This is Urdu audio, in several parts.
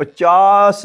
50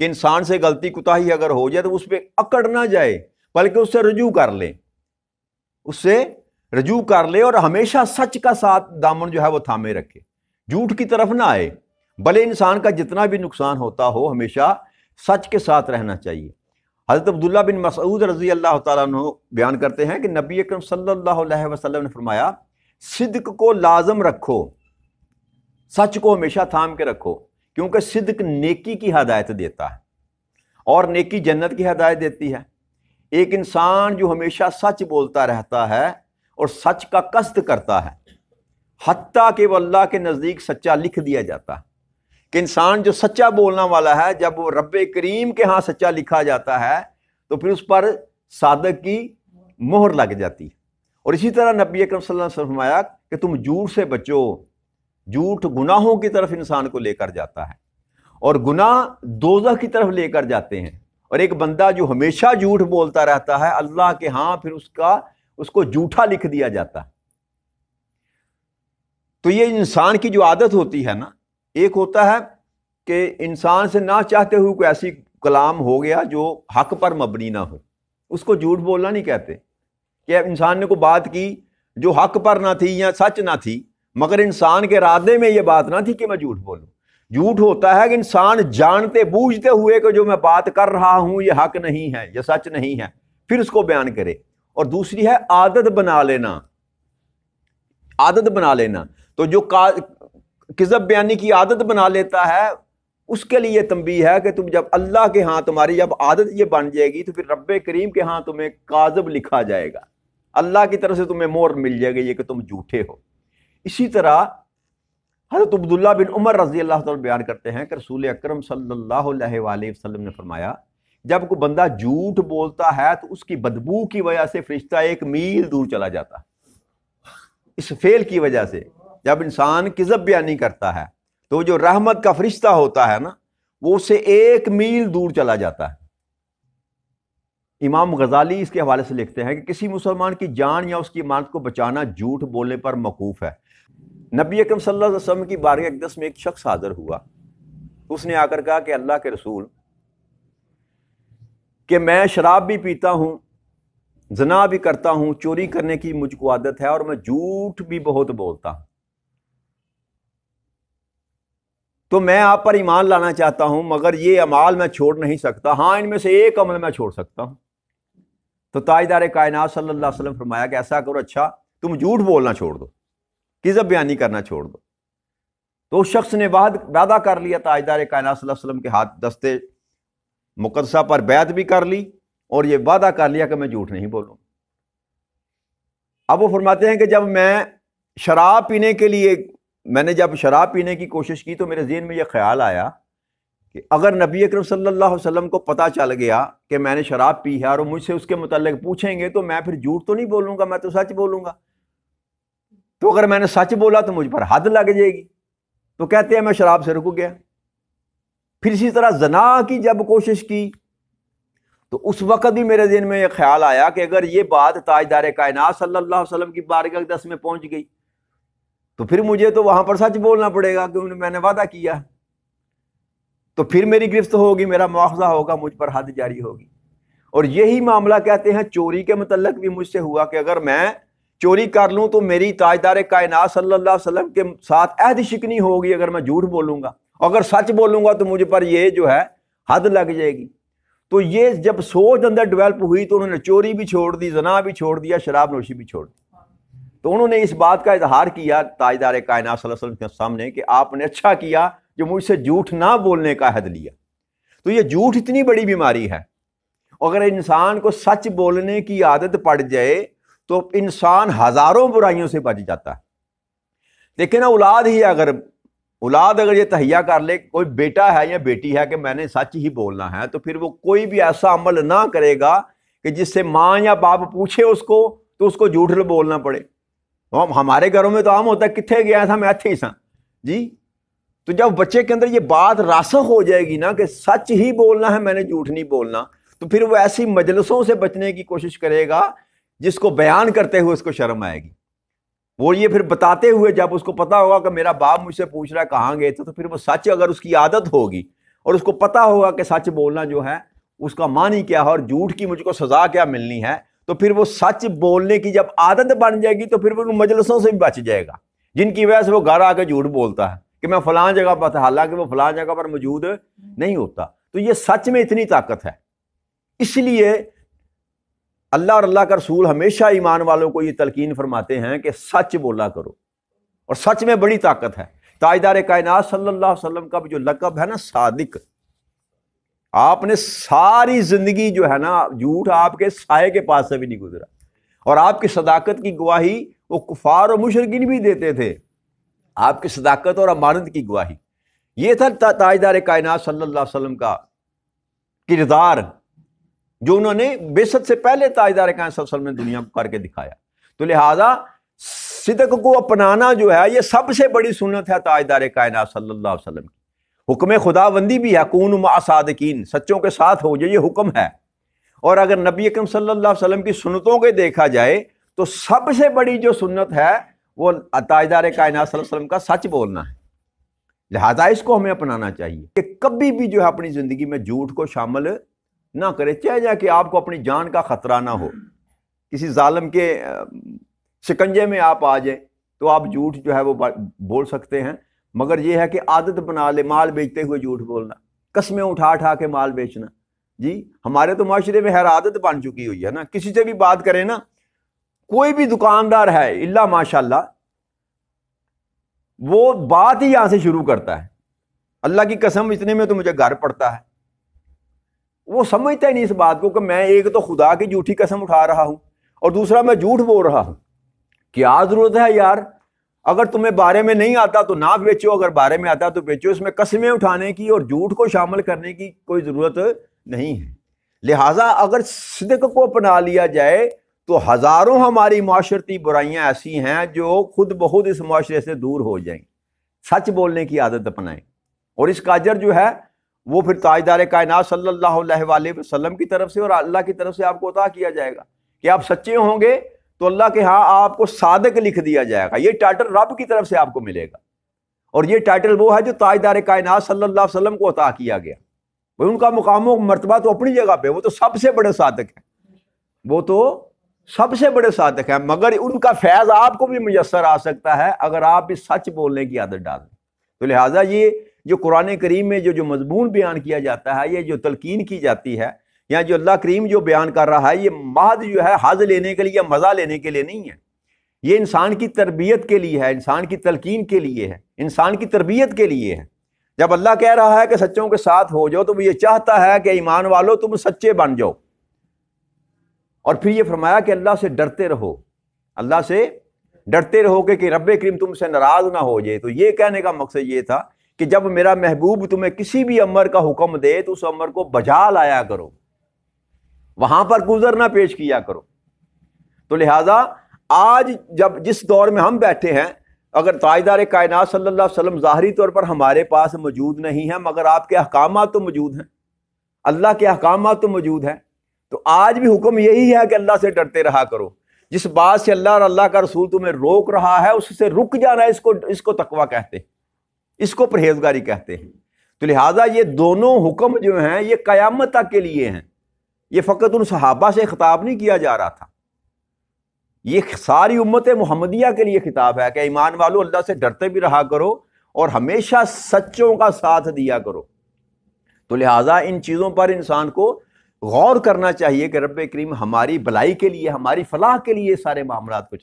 کہ انسان سے غلطی کوتاہی اگر ہو جائے تو اس پہ اکڑ نہ جائے، بلکہ اس سے رجوع کر لے، اس سے رجوع کر لے، اور ہمیشہ سچ کا ساتھ دامن جو ہے وہ تھامے رکھے، جھوٹ کی طرف نہ آئے، بھلے انسان کا جتنا بھی نقصان ہوتا ہو ہمیشہ سچ کے ساتھ رہنا چاہیے۔ حضرت عبداللہ بن مسعود رضی اللہ تعالیٰ عنہ بیان کرتے ہیں کہ نبی اکرم صلی اللہ علیہ وسلم نے فرمایا، صدق کو لازم رکھو، سچ کو ہمیشہ تھام کے رکھو، کیونکہ صدق نیکی کی ہدایت دیتا ہے، اور نیکی جنت کی ہدایت دیتی ہے۔ ایک انسان جو ہمیشہ سچ بولتا رہتا ہے اور سچ کا قصد کرتا ہے، حتیٰ کہ وہ اللہ کے نزدیک سچا لکھ دیا جاتا ہے، کہ انسان جو سچا بولنا والا ہے جب وہ رب کریم کے ہاں سچا لکھا جاتا ہے تو پھر اس پر صادق کی مہر لگ جاتی ہے۔ اور اسی طرح نبی اکرم صلی اللہ علیہ وسلم نے فرمایا کہ تم جھوٹ سے بچو، جھوٹ گناہوں کی طرف انسان کو لے کر جاتا ہے، اور گناہ دوزخ کی طرف لے کر جاتے ہیں، اور ایک بندہ جو ہمیشہ جھوٹ بولتا رہتا ہے اللہ کے ہاں پھر اس کو جھوٹا لکھ دیا جاتا ہے۔ تو یہ انسان کی جو عادت ہوتی ہے نا، ایک ہوتا ہے کہ انسان سے نہ چاہتے ہوئے کوئی ایسی کلام ہو گیا جو حق پر مبنی نہ ہو، اس کو جھوٹ بولنا نہیں کہتے، کہ انسان نے کوئی بات کی جو حق پر نہ تھی یا سچ نہ تھی، مگر انسان کے ارادے میں یہ بات نہ تھی کہ میں جھوٹ بولوں۔ جھوٹ ہوتا ہے کہ انسان جانتے بوجھتے ہوئے کہ جو میں بات کر رہا ہوں یہ حق نہیں ہے، یہ سچ نہیں ہے، پھر اس کو بیان کرے۔ اور دوسری ہے عادت بنا لینا، عادت بنا لینا۔ تو جو کذب بیانی کی عادت بنا لیتا ہے اس کے لیے تنبیہ ہے کہ تم جب اللہ کے ہاں تمہاری جب عادت یہ بن جائے گی تو پھر رب کریم کے ہاں تمہیں کاذب لکھا جائے گا، اللہ کی طرف سے تمہیں مہر مل جائے گی یہ کہ تم جھوٹے ہو۔ اسی طرح حضرت عبداللہ بن عمر رضی اللہ تعالیٰ بیان کرتے ہیں کہ رسول اکرم صلی اللہ علیہ وآلہ وسلم نے فرمایا، جب کوئی بندہ جھوٹ بولتا ہے تو اس کی بدبو کی وجہ سے فرشتہ 1 میل دور چلا جاتا ہے۔ اس فعل کی وجہ سے جب انسان کذب بیانی کرتا ہے تو جو رحمت کا فرشتہ ہوتا ہے نا وہ اسے 1 میل دور چلا جاتا ہے۔ امام غزالی اس کے حوالے سے لکھتے ہیں کہ کسی مسلمان کی جان یا اس کی امانت کو بچانا جھوٹ بولنے پر موقوف ہے۔ نبی اکرم صلی اللہ علیہ وسلم کی بارگاہ اقدس میں ایک شخص حاضر ہوا، اس نے آ کر کہا کہ اللہ کے رسول، کہ میں شراب بھی پیتا ہوں، زنا بھی کرتا ہوں، چوری کرنے کی مجھ کو عادت ہے، اور میں جھوٹ بھی بہت بولتا ہوں، تو میں آپ پر ایمان لانا چاہتا ہوں، مگر یہ اعمال میں چھوڑ نہیں سکتا، ہاں ان میں سے ایک عمل میں چھوڑ سکتا ہوں۔ تو تاجدار کائنات صلی اللہ علیہ وسلم فرمایا کہ ایسا کرو، اچھا تم جھوٹ بولنا چھوڑ دو، کذب بیانی کرنا چھوڑ دو۔ تو اس شخص نے وعدہ کر لیا، تاجدار کائنات صلی اللہ علیہ وسلم کے ہاتھ دستے مقدسہ پر بیعت بھی کر لی اور یہ وعدہ کر لیا کہ میں جھوٹ نہیں بولوں۔ اب وہ فرماتے ہیں کہ جب میں شراب پینے کے لیے میں نے جب شراب پینے کی کوشش کی تو میرے ذہن میں یہ خیال آیا کہ اگر نبی اکرم صلی اللہ علیہ وسلم کو پتہ چل گیا کہ میں نے شراب پی ہے اور مجھ سے اس کے متعلق پوچھیں گے تو میں پھر جھوٹ تو نہیں بولوں گا، میں تو سچ بولوں گا، تو اگر میں نے سچ بولا تو مجھ پر حد لگ جائے گی، تو کہتے ہیں میں شراب سے رک گیا۔ پھر اسی طرح زنا کی جب کوشش کی تو اس وقت بھی میرے ذہن میں یہ خیال آیا کہ اگر یہ بات تاجدار کائنات صلی اللہ علیہ وسلم کی بارگاہ اقدس میں پہنچ گئی تو پھر مجھے تو وہاں پر سچ بولنا پڑے گا کہ میں نے وعدہ کیا، تو پھر میری گرفت ہوگی، میرا مواخذہ ہوگا، مجھ پر حد جاری ہوگی۔ اور یہی معاملہ کہتے ہیں چوری کے متعلق بھی مجھ سے ہوا کہ اگر میں چوری کر لوں تو میری تاجدار کائنات صلی اللہ علیہ وسلم کے ساتھ عہد شکنی ہوگی اگر میں جھوٹ بولوں گا، اگر سچ بولوں گا تو مجھ پر یہ جو ہے حد لگ جائے گی۔ تو یہ جب سوچ اندر ڈیولپ ہوئی تو انہوں نے چوری بھی چھوڑ دی، زنا بھی چھوڑ دیا، شراب نوشی بھی چھوڑ دی۔ تو انہوں نے اس بات کا اظہار کیا تاجدار کائنات صلی اللہ علیہ وسلم کے سامنے کہ آپ نے اچھا کیا جو مجھ سے جھوٹ نہ بولنے کا عہد لیا۔ تو یہ جھوٹ اتنی بڑی بیماری ہے، اگر انسان کو سچ بولنے کی عادت پڑ جائے تو انسان ہزاروں برائیوں سے بچ جاتا ہے۔ دیکھیں نا، اولاد اگر یہ تہیا کر لے، کوئی بیٹا ہے یا بیٹی ہے کہ میں نے سچ ہی بولنا ہے، تو پھر وہ کوئی بھی ایسا عمل نہ کرے گا کہ جس سے ماں یا باپ پوچھے اس کو تو اس کو جھوٹ بولنا پڑے۔ ہمارے گھروں میں تو عام ہوتا ہے کتنے گیا تھا میں ایتھے ہی سا جی۔ تو جب بچے کے اندر یہ بات راسخ ہو جائے گی نا کہ سچ ہی بولنا ہے، میں نے جھوٹ نہیں بولنا، تو پھر وہ ایسی مجلسوں سے بچنے کی کوشش کرے گا جس کو بیان کرتے ہوئے اس کو شرم آئے گی۔ وہ یہ پھر بتاتے ہوئے جب اس کو پتا ہوگا کہ میرا باپ مجھ سے پوچھ رہا ہے کہاں گئے تھے، تو پھر وہ سچ اگر اس کی عادت ہوگی اور اس کو پتہ ہوگا کہ سچ بولنا جو ہے اس کا معنی کیا ہے اور جھوٹ کی مجھ کو سزا کیا ملنی ہے، تو پھر وہ سچ بولنے کی جب عادت بن جائے گی تو پھر وہ مجلسوں سے بھی بچ جائے گا جن کی وجہ سے وہ گھر آ کے جھوٹ بولتا ہے کہ میں فلاں جگہ پر تھا، حالانکہ وہ فلاں جگہ پر موجود نہیں ہوتا۔ تو یہ سچ میں اتنی طاقت ہے، اس لیے اللہ اور اللہ کا رسول ہمیشہ ایمان والوں کو یہ تلقین فرماتے ہیں کہ سچ بولا کرو، اور سچ میں بڑی طاقت ہے۔ تاجدار کائنات صلی اللہ علیہ وسلم کا جو لقب ہے نا صادق، آپ نے ساری زندگی جو ہے نا جھوٹ آپ کے سائے کے پاس سے بھی نہیں گزرا، اور آپ کی صداقت کی گواہی وہ کفار اور مشرکین بھی دیتے تھے، آپ کی صداقت اور امانت کی گواہی۔ یہ تھا تاجدار کائنات صلی اللہ علیہ وسلم کا کردار جو انہوں نے بعثت سے پہلے تاجدار کائنات صلی اللہ علیہ وسلم نے دنیا کو کر کے دکھایا۔ تو لہٰذا صدق کو اپنانا جو ہے یہ سب سے بڑی سنت ہے تاجدار کائنات صلی اللہ علیہ وسلم کی۔ حکم خداوندی بھی ہے کونوا مع صادقین، سچوں کے ساتھ ہو جائے، یہ حکم ہے۔ اور اگر نبی اکرم صلی اللہ علیہ وسلم کی سنتوں کے دیکھا جائے تو سب سے بڑی جو سنت ہے وہ تاجدار کائنات صلی اللہ علیہ وسلم کا سچ بولنا ہے۔ لہذا اس کو ہمیں اپنانا چاہیے کہ کبھی بھی جو ہے اپنی زندگی میں جھوٹ کو شامل نہ کرے، چاہے جا کہ آپ کو اپنی جان کا خطرہ نہ ہو، کسی ظالم کے شکنجے میں آپ آ جائیں تو آپ جھوٹ جو ہے وہ بول سکتے ہیں، مگر یہ ہے کہ عادت بنا لے مال بیچتے ہوئے جھوٹ بولنا، قسمیں اٹھا اٹھا کے مال بیچنا۔ جی ہمارے تو معاشرے میں ہر عادت بن چکی ہوئی ہے نا، کسی سے بھی بات کریں نا، کوئی بھی دکاندار ہے الا ماشاءاللہ وہ بات ہی یہاں سے شروع کرتا ہے، اللہ کی قسم اتنے میں تو مجھے گھر پڑتا ہے۔ وہ سمجھتا ہی نہیں اس بات کو کہ میں ایک تو خدا کی جھوٹی قسم اٹھا رہا ہوں اور دوسرا میں جھوٹ بول رہا ہوں۔ کیا ضرورت ہے یار، اگر تمہیں بارے میں نہیں آتا تو نہ بیچو، اگر بارے میں آتا تو بیچو، اس میں قسمیں اٹھانے کی اور جھوٹ کو شامل کرنے کی کوئی ضرورت نہیں ہے۔ لہٰذا اگر صدق کو اپنا لیا جائے تو ہزاروں ہماری معاشرتی برائیاں ایسی ہیں جو خود بخود اس معاشرے سے دور ہو جائیں۔ سچ بولنے کی عادت اپنائیں، اور اس کا اجر جو ہے وہ پھر تاجدار کائنات صلی اللہ علیہ وآلہ وسلم کی طرف سے اور اللہ کی طرف سے آپ کو عطا کیا جائے گا کہ آپ سچے ہوں گے تو اللہ کے ہاں آپ کو صادق لکھ دیا جائے گا۔ یہ ٹائٹل رب کی طرف سے آپ کو ملے گا، اور یہ ٹائٹل وہ ہے جو تاجدار کائنات صلی اللہ علیہ وسلم کو عطا کیا گیا۔ وہ ان کا مقام و مرتبہ تو اپنی جگہ پہ، وہ تو سب سے بڑے صادق ہیں، وہ تو سب سے بڑے صادق ہیں، مگر ان کا فیض آپ کو بھی میسر آ سکتا ہے اگر آپ اس سچ بولنے کی عادت ڈال دیں۔ تو لہٰذا یہ جو قرآن کریم میں جو مضمون بیان کیا جاتا ہے، یہ جو تلقین کی جاتی ہے، یا جو اللہ کریم جو بیان کر رہا ہے، یہ محض جو ہے حظ لینے کے لیے یا مزہ لینے کے لیے نہیں ہے، یہ انسان کی تربیت کے لیے ہے، انسان کی تلقین کے لیے ہے، انسان کی تربیت کے لیے ہے۔ جب اللہ کہہ رہا ہے کہ سچوں کے ساتھ ہو جاؤ تو وہ یہ چاہتا ہے کہ ایمان والو تم سچے بن جاؤ، اور پھر یہ فرمایا کہ اللہ سے ڈرتے رہو، اللہ سے ڈرتے رہو کہ رب کریم تم سے ناراض نہ ہو جائے۔ تو یہ کہنے کا مقصد یہ تھا کہ جب میرا محبوب تمہیں کسی بھی امر کا حکم دے تو اس امر کو بجا لایا کرو، وہاں پر گزر نہ پیش کیا کرو۔ تو لہٰذا آج جب جس دور میں ہم بیٹھے ہیں، اگر تاجدار کائنات صلی اللہ علیہ وسلم ظاہری طور پر ہمارے پاس موجود نہیں ہیں، مگر آپ کے احکامات تو موجود ہیں، اللہ کے احکامات تو موجود ہیں، تو آج بھی حکم یہی ہے کہ اللہ سے ڈرتے رہا کرو۔ جس بات سے اللہ اور اللہ کا رسول تمہیں روک رہا ہے اس سے رک جانا، اس کو تقویٰ کہتے ہیں، اس کو پرہیزگاری کہتے ہیں۔ تو لہٰذا یہ دونوں حکم جو ہیں یہ قیامت تک کے لیے ہیں، یہ فقط ان صحابہ سے خطاب نہیں کیا جا رہا تھا، یہ ساری امت محمدیہ کے لیے خطاب ہے کہ ایمان والو اللہ سے ڈرتے بھی رہا کرو اور ہمیشہ سچوں کا ساتھ دیا کرو۔ تو لہٰذا ان چیزوں پر انسان کو غور کرنا چاہیے کہ رب کریم ہماری بھلائی کے لیے، ہماری فلاح کے لیے سارے معاملات کو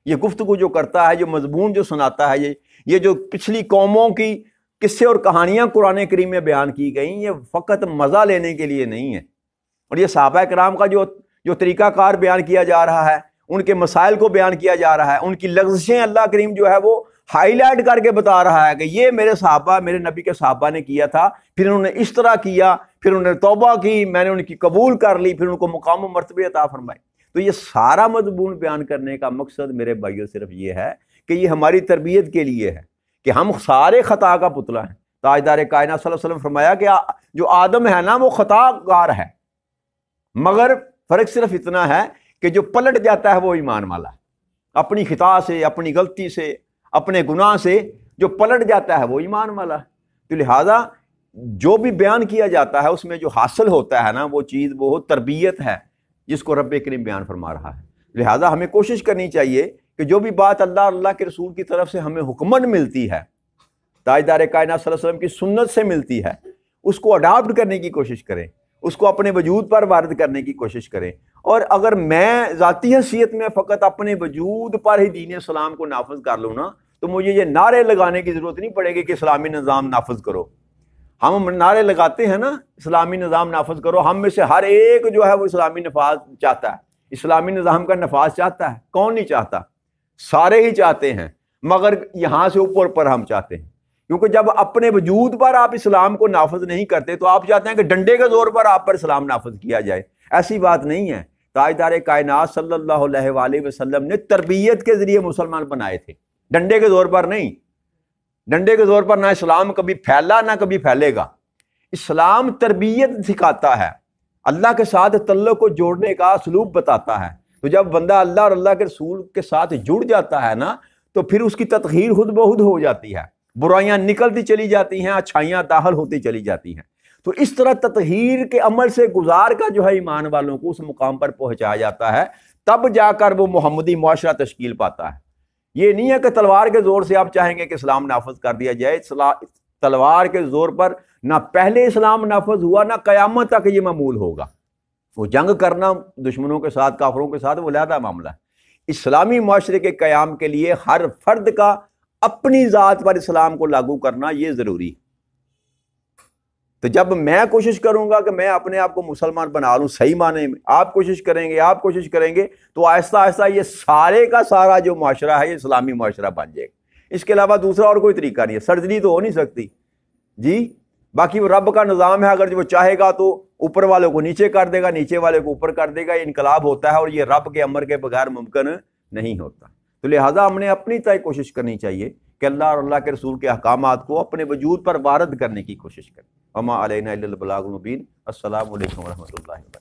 یہ گفتگو جو کرتا ہے، جو مضمون جو سناتا ہے، یہ جو پچھلی قوموں کی قصے اور کہانیاں قرآن کریم میں بیان کی گئیں، یہ فقط مزہ لینے کے لیے نہیں ہے، اور یہ صحابہ کرام کا جو طریقہ کار بیان کیا جا رہا ہے، ان کے مسائل کو بیان کیا جا رہا ہے، ان کی لغزشیں اللہ کریم جو ہے وہ ہائی لائٹ کر کے بتا رہا ہے کہ یہ میرے صحابہ، میرے نبی کے صحابہ نے کیا تھا، پھر انہوں نے اس طرح کیا، پھر انہوں نے توبہ کی، میں نے ان کی قبول کر لی، پھر ان کو مقام و مرتبے عطا فرمائے۔ تو یہ سارا مضمون بیان کرنے کا مقصد میرے بھائیوں صرف یہ ہے کہ یہ ہماری تربیت کے لیے ہے کہ ہم سارے خطا کا پتلا ہیں۔ تاجدار کائنات صلی اللہ علیہ وسلم فرمایا کہ جو آدم ہے نا وہ خطا کار ہے، مگر فرق صرف اتنا ہے کہ جو پلٹ جاتا ہے وہ ایمان والا ہے، اپنی خطا سے، اپنی غلطی سے، اپنے گناہ سے جو پلٹ جاتا ہے وہ ایمان والا ہے۔ تو لہٰذا جو بھی بیان کیا جاتا ہے اس میں جو حاصل ہوتا ہے نا وہ چیز وہ تربیت ہے جس کو رب کریم بیان فرما رہا ہے۔ لہٰذا ہمیں کوشش کرنی چاہیے کہ جو بھی بات اللہ اور اللہ کے رسول کی طرف سے ہمیں حکمن ملتی ہے، تاجدار کائنات صلی اللہ علیہ وسلم کی سنت سے ملتی ہے، اس کو اڈاپٹ کرنے کی کوشش کریں، اس کو اپنے وجود پر وارد کرنے کی کوشش کریں۔ اور اگر میں ذاتی حیثیت میں فقط اپنے وجود پر ہی دین اسلام کو نافذ کر لوں نا تو مجھے یہ نعرے لگانے کی ضرورت نہیں پڑے گی کہ اسلامی نظام نافذ کرو۔ ہم نعرے لگاتے ہیں نا اسلامی نظام نافذ کرو، ہم میں سے ہر ایک جو ہے وہ اسلامی نفاذ چاہتا ہے، اسلامی نظام کا نفاذ چاہتا ہے۔ کون نہیں چاہتا؟ سارے ہی چاہتے ہیں، مگر یہاں سے اوپر پر ہم چاہتے ہیں، کیونکہ جب اپنے وجود پر آپ اسلام کو نافذ نہیں کرتے تو آپ چاہتے ہیں کہ ڈنڈے کے زور پر آپ پر اسلام نافذ کیا جائے۔ ایسی بات نہیں ہے۔ تاجدار کائنات صلی اللہ علیہ وآلہ وسلم نے تربیت کے ذریعے مسلمان بنائے تھے، ڈنڈے کے زور پر نہیں۔ ڈنڈے کے زور پر نہ اسلام کبھی پھیلا نہ کبھی پھیلے گا۔ اسلام تربیت سکھاتا ہے، اللہ کے ساتھ تعلق کو جوڑنے کا اسلوب بتاتا ہے۔ تو جب بندہ اللہ اور اللہ کے رسول کے ساتھ جڑ جاتا ہے نا تو پھر اس کی تطہیر خود بخود ہو جاتی ہے، برائیاں نکلتی چلی جاتی ہیں، اچھائیاں داخل ہوتی چلی جاتی ہیں۔ تو اس طرح تطہیر کے عمل سے گزار کا جو ہے ایمان والوں کو اس مقام پر پہنچایا جاتا ہے، تب جا کر وہ محمدی معاشرہ تشکیل پاتا ہے۔ یہ نہیں ہے کہ تلوار کے زور سے آپ چاہیں گے کہ اسلام نافذ کر دیا جائے۔ تلوار کے زور پر نہ پہلے اسلام نافذ ہوا نہ قیامت تک یہ معمول ہوگا۔ وہ جنگ کرنا دشمنوں کے ساتھ، کافروں کے ساتھ، وہ علیحدہ معاملہ ہے۔ اسلامی معاشرے کے قیام کے لیے ہر فرد کا اپنی ذات پر اسلام کو لاگو کرنا یہ ضروری ہے۔ تو جب میں کوشش کروں گا کہ میں اپنے آپ کو مسلمان بنا لوں صحیح معنی میں، آپ کوشش کریں گے تو آہستہ آہستہ یہ سارے کا سارا جو معاشرہ ہے یہ اسلامی معاشرہ بن جائے گا۔ اس کے علاوہ دوسرا اور کوئی طریقہ نہیں ہے، سرجری تو ہو نہیں سکتی جی۔ باقی وہ رب کا نظام ہے، اگر وہ چاہے گا تو اوپر والوں کو نیچے کر دے گا، نیچے والے کو اوپر کر دے گا۔ یہ انقلاب ہوتا ہے اور یہ رب کے امر کے بغیر ممکن نہیں ہوتا۔ تو لہٰذا ہم نے اپنی طرح کوشش کرنی چاہیے کہ اللہ اور اللہ کے رسول کے احکامات کو اپنے وجود پر وارد کرنے کی کوشش کریں۔ وما علینا الا البلاغ المبین۔ السلام علیکم ورحمۃ اللہ۔